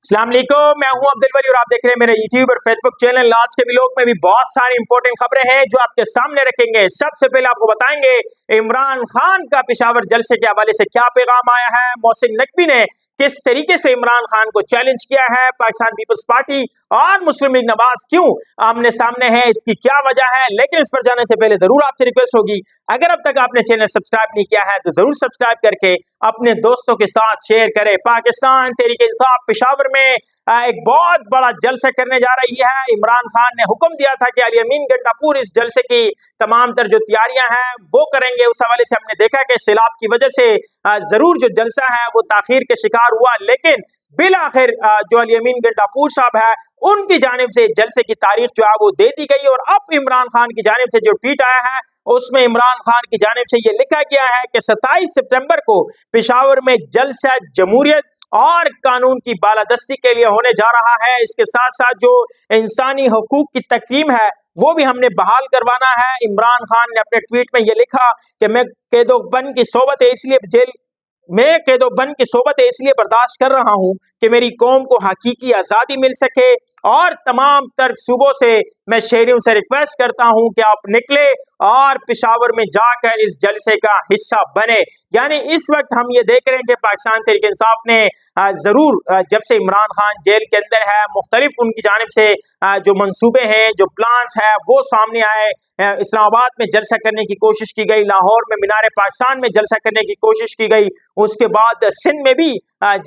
अस्सलाम वालेकुम, मैं हूं अब्दुल वली और आप देख रहे हैं मेरे यूट्यूब और फेसबुक चैनल। आज के व्लॉग में भी बहुत सारी इंपॉर्टेंट खबरें हैं जो आपके सामने रखेंगे। सबसे पहले आपको बताएंगे इमरान खान का पेशावर जलसे के हवाले से क्या पैगाम आया है। मोहसिन नकवी ने किस तरीके से इमरान खान को चैलेंज किया है। पाकिस्तान पीपल्स पार्टी और मुस्लिम लीग नवाज क्यों आमने सामने है, इसकी क्या वजह है। लेकिन इस पर जाने से पहले जरूर आपसे रिक्वेस्ट होगी, अगर अब तक आपने चैनल सब्सक्राइब नहीं किया है तो जरूर सब्सक्राइब करके अपने दोस्तों के साथ शेयर करें। पाकिस्तान तहरीक इंसाफ पेशावर में एक बहुत बड़ा जलसा करने जा रही है। इमरान खान ने हुक्म दिया था कि अली अमीन गंडापुर इस जलसे की तमाम तर जो तैयारियां हैं वो करेंगे। उस हवाले से हमने देखा कि सैलाब की वजह से जरूर जो जलसा है वो ताखीर के शिकार हुआ, लेकिन बिल आखिर जो अली अमीन गंडापुर साहब है उनकी जानिब से जलसे की तारीख जो है वो दे दी गई। और अब इमरान खान की जानिब से जो ट्वीट आया है उसमें इमरान खान की जानिब से ये लिखा गया है कि 27 सितंबर को पेशावर में जलसा जमहूरियत और कानून की बालादस्ती के लिए होने जा रहा है। इसके साथ साथ जो इंसानी हकूक की तकरीम है वो भी हमने बहाल करवाना है। इमरान खान ने अपने ट्वीट में ये लिखा कि मैं कैदोबंद की सोबत इसलिए बर्दाश्त कर रहा हूं कि मेरी कौम को हकीकी आज़ादी मिल सके, और तमाम तर सूबों से मैं शहरियों से रिक्वेस्ट करता हूं कि आप निकले और पेशावर में जाकर इस जलसे का हिस्सा बने। यानी इस वक्त हम ये देख रहे हैं कि पाकिस्तान तहरीक इंसाफ ने जरूर जब से इमरान खान जेल के अंदर है मुख्तलिफ उनकी जानिब से जो मंसूबे हैं, जो प्लान्स है वो सामने आए। इस्लामाबाद में जलसा करने की कोशिश की गई, लाहौर में मीनार पाकिस्तान में जलसा करने की कोशिश की गई, उसके बाद सिंध में भी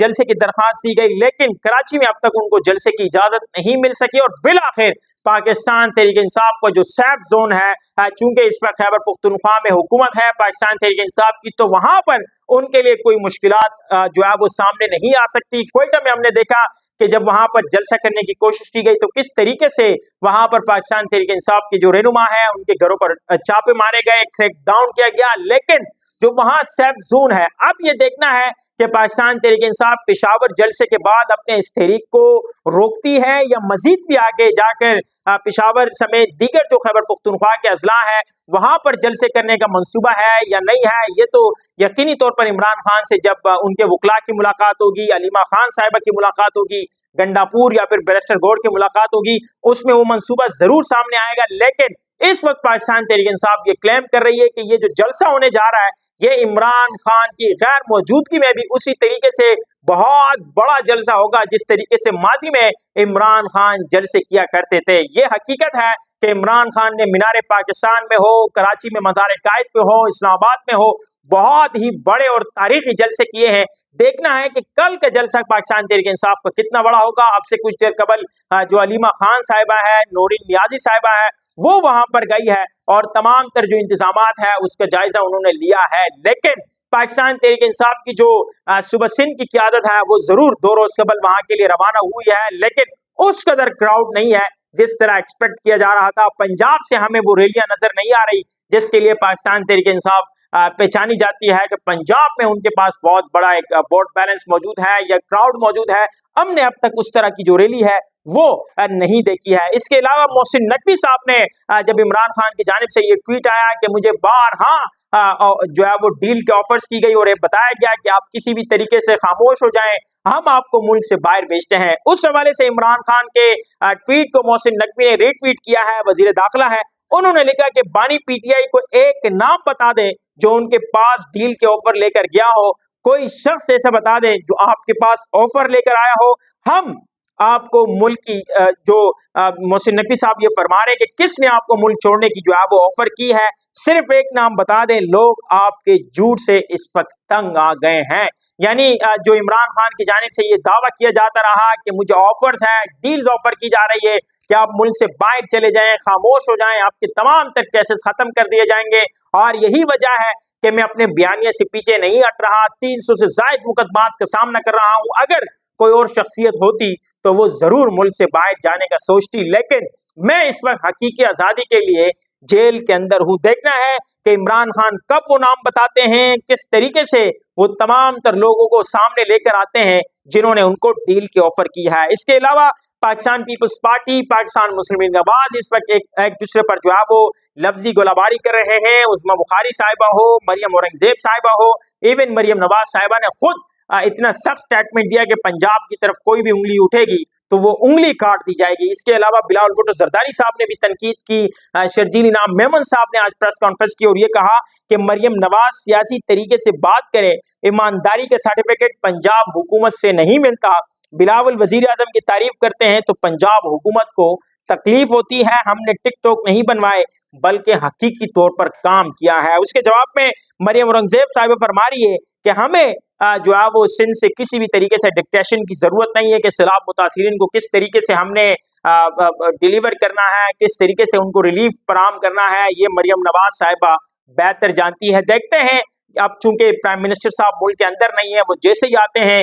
जलसे की दरख्वास्त दी गई, लेकिन कराची में अब तक उनको जलसे की इजाजत नहीं मिल सकी। और बिल आखिर पाकिस्तान तहरीक इंसाफ का जो सेफ जोन है, चूंकि इस वक्त खैबर पुख्तनख्वा में हुकूमत है पाकिस्तान तहरीक इंसाफ की, तो वहां पर उनके लिए कोई मुश्किलात जो है वो सामने नहीं आ सकती। क्वेटा में हमने देखा कि जब वहां पर जलसा करने की कोशिश की गई तो किस तरीके से वहां पर पाकिस्तान तहरीक इंसाफ के जो रहनुमा है उनके घरों पर छापे मारे गए, क्रैक डाउन किया गया, लेकिन जो वहां सेफ जोन है अब ये देखना है कि पाकिस्तान तहरीक इंसाफ पेशावर जलसे के बाद अपने इस तहरीक को रोकती है या मजीद भी आगे जाकर पेशावर समेत दीगर जो खैबर पुख्तनख्वा के अजला है वहां पर जलसे करने का मंसूबा है या नहीं है। ये तो यकीनी तौर पर इमरान खान से जब उनके वकला की मुलाकात होगी, अलीमा खान साहिबा की मुलाकात होगी, गंडापुर या फिर बैरिस्टर गौड़ की मुलाकात होगी, उसमें वो मंसूबा जरूर सामने आएगा। लेकिन इस वक्त पाकिस्तान तहरीक इंसाफ ये क्लेम कर रही है कि ये जो जलसा होने जा रहा है ये इमरान खान की गैर मौजूदगी में भी उसी तरीके से बहुत बड़ा जलसा होगा जिस तरीके से माजी में इमरान खान जलसे किया करते थे। ये हकीकत है कि इमरान खान ने मीनार पाकिस्तान में हो, कराची में मज़ार कायद पे हो, इस्लामाबाद में हो, बहुत ही बड़े और तारीखी जलसे किए हैं। देखना है कि कल का जलसा पाकिस्तान तहरीक इंसाफ का कितना बड़ा होगा। अब से कुछ देर कबल जो अलीमा खान साहिबा है, नूरीन नियाजी साहिबा है, वो वहां पर गई है और तमाम तर जो इंतजामात है उसका जायजा उन्होंने लिया है। लेकिन पाकिस्तान तहरीक इंसाफ की जो सुबह सिंध की क़यादत है वो जरूर 2 रोज कबल वहां के लिए रवाना हुई है, लेकिन उस कदर क्राउड नहीं है जिस तरह एक्सपेक्ट किया जा रहा था। पंजाब से हमें वो रैलियां नजर नहीं आ रही जिसके लिए पाकिस्तान तहरीक इंसाफ पहचानी जाती है कि पंजाब में उनके पास बहुत बड़ा एक वोट बैलेंस मौजूद है या क्राउड मौजूद है। हमने अब तक उस तरह की जो रैली है वो नहीं देखी है। इसके अलावा मोहसिन नकवी साहब ने जब इमरान खान की जानिब से ये ट्वीट आया कि मुझे जो है वो डील के ऑफर्स की गई और ये बताया गया कि आप किसी भी तरीके से खामोश हो जाएं, हम आपको मुल्क से बाहर भेजते हैं, उस हवाले से इमरान खान के ट्वीट को मोहसिन नकवी ने रीट्वीट किया है। वजीर दाखिला है, उन्होंने लिखा कि बानी पीटीआई को एक नाम बता दें जो उनके पास डील के ऑफर लेकर गया हो, कोई शख्स ऐसा बता दें जो आपके पास ऑफर लेकर आया हो। हम आपको मुल्क की जो मोहसिन नकवी साहब ये फरमा रहे हैं कि किसने आपको मुल्क छोड़ने की जो है वो ऑफर की है, सिर्फ एक नाम बता दें, लोग आपके झूठ से इस वक्त तंग आ गए हैं। यानी जो इमरान खान की जानिब से ये दावा किया जाता रहा कि मुझे ऑफर्स हैं, डील्स ऑफर की जा रही है कि आप मुल्क से बाहर चले जाएं, खामोश हो जाएं, आपके तमाम तर केसेस खत्म कर दिए जाएंगे, और यही वजह है कि मैं अपने बयानिए से पीछे नहीं हट रहा, 300 से ज्यादा मुकदमात का सामना कर रहा हूं। अगर कोई और शख्सियत होती तो वो जरूर मुल्क से बाहर जाने का सोचती, लेकिन मैं इस वक्त हकीकी आजादी के लिए जेल के अंदर हूं। देखना है कि इमरान खान कब वो नाम बताते हैं, किस तरीके से वो तमाम तर लोगों को सामने लेकर आते हैं जिन्होंने उनको डील की ऑफर की है। इसके अलावा पाकिस्तान पीपल्स पार्टी, पाकिस्तान मुस्लिम लीग नवाज इस वक्त एक दूसरे पर जो है वो लफ्जी गोलाबारी कर रहे हैं। उस्मा बुखारी साहिबा हो, मरियम औरंगजेब साहिबा हो, इवन मरियम नवाज साहिबा ने खुद इतना सब स्टेटमेंट दिया कि पंजाब की तरफ कोई भी उंगली उठेगी तो वो उंगली काट दी जाएगी। इसके अलावा बिलावल भुट्टो जरदारी साहब ने भी तनकीद की। शर्जील इनाम मेमन साहब ने आज प्रेस कॉन्फ्रेंस की और ये कहा कि मरियम नवाज सियासी तरीके से बात करे, ईमानदारी का सर्टिफिकेट पंजाब हुकूमत से नहीं मिलता। बिलावल वजीर आजम की तारीफ करते हैं तो पंजाब हुकूमत को तकलीफ होती है। हमने टिकटॉक नहीं बनवाए बल्कि हकीकी तौर पर काम किया है। उसके जवाब में मरियम औरंगजेब साहिबा फरमा रही है कि हमें जो है वो सिंध से किसी भी तरीके से डिक्टेशन की जरूरत नहीं है कि सैलाब मुतासिरीन को किस तरीके से हमने डिलीवर करना है, किस तरीके से उनको रिलीफ फराहम करना है, ये मरियम नवाज साहिबा बेहतर जानती है। देखते हैं, अब चूंकि प्राइम मिनिस्टर साहब मुल्क के अंदर नहीं है, वो जैसे ही आते हैं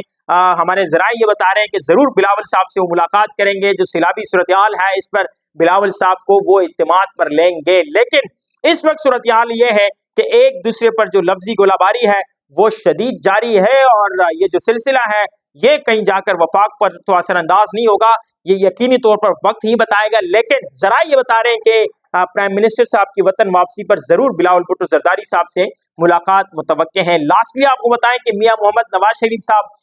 हमारे जराए ये बता रहे हैं कि जरूर बिलावल साहब से वो मुलाकात करेंगे। जो सैलाबी सूरत-ए-हाल है इस पर बिलावल साहब को वो इत्तेमाद पर लेंगे। लेकिन इस वक्त सूरत-ए-हाल ये है कि एक दूसरे पर जो लफ्जी गोलाबारी है वो शदीद जारी है और ये जो सिलसिला है ये कहीं जाकर वफाक पर तो असरअंदाज नहीं होगा, ये यकीनी तौर पर वक्त ही बताएगा। लेकिन जरा ये बता रहे हैं कि प्राइम मिनिस्टर साहब की वतन वापसी पर जरूर बिलावल भुट्टो जरदारी साहब से मुलाकात मुतवक्के है। लास्टली आपको बताएं कि मियां मोहम्मद नवाज शरीफ साहब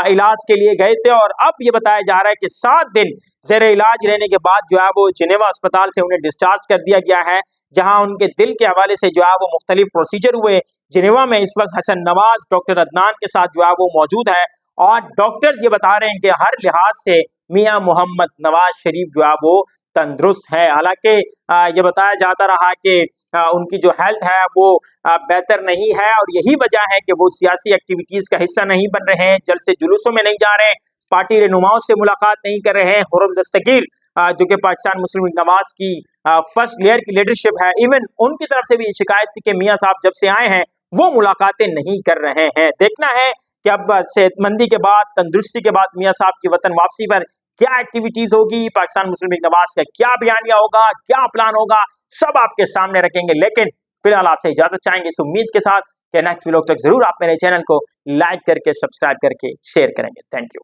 इलाज के लिए गए थे और अब ये बताया जा रहा है कि 7 दिन जेरे इलाज रहने के बाद जो है वो जिनेवा अस्पताल से उन्हें डिस्चार्ज कर दिया गया है, जहां उनके दिल के हवाले से जो है वो मुख्तलिफ प्रोसीजर हुए। जिनेवा में इस वक्त हसन नवाज डॉक्टर अदनान के साथ जो है वो मौजूद है और डॉक्टर्स ये बता रहे हैं कि हर लिहाज से मियां मोहम्मद नवाज शरीफ जो है वो तंदुरुस्त है। हालांकि ये बताया जाता रहा कि उनकी जो हेल्थ है वो बेहतर नहीं है और यही वजह है कि वो सियासी एक्टिविटीज का हिस्सा नहीं बन रहे हैं, जलसे जुलूसों में नहीं जा रहे हैं, पार्टी रहनुमाओं से मुलाकात नहीं कर रहे हैं। खुर्रम दस्तगीर जो कि पाकिस्तान मुस्लिम लीग नवाज की फर्स्ट लेयर की लीडरशिप है, इवन उनकी तरफ से भी शिकायत थी कि मियां साहब जब से आए हैं वो मुलाकातें नहीं कर रहे हैं। देखना है कि अब सेहतमंदी के बाद, तंदुरुस्ती के बाद मियां साहब की वतन वापसी पर क्या एक्टिविटीज होगी, पाकिस्तान मुस्लिम लीग नवाज का क्या बयानिया होगा, क्या प्लान होगा, सब आपके सामने रखेंगे। लेकिन फिलहाल आपसे इजाजत चाहेंगे इस उम्मीद के साथ कि नेक्स्ट व्लॉग तक जरूर आप मेरे चैनल को लाइक करके, सब्सक्राइब करके शेयर करेंगे। Thank you.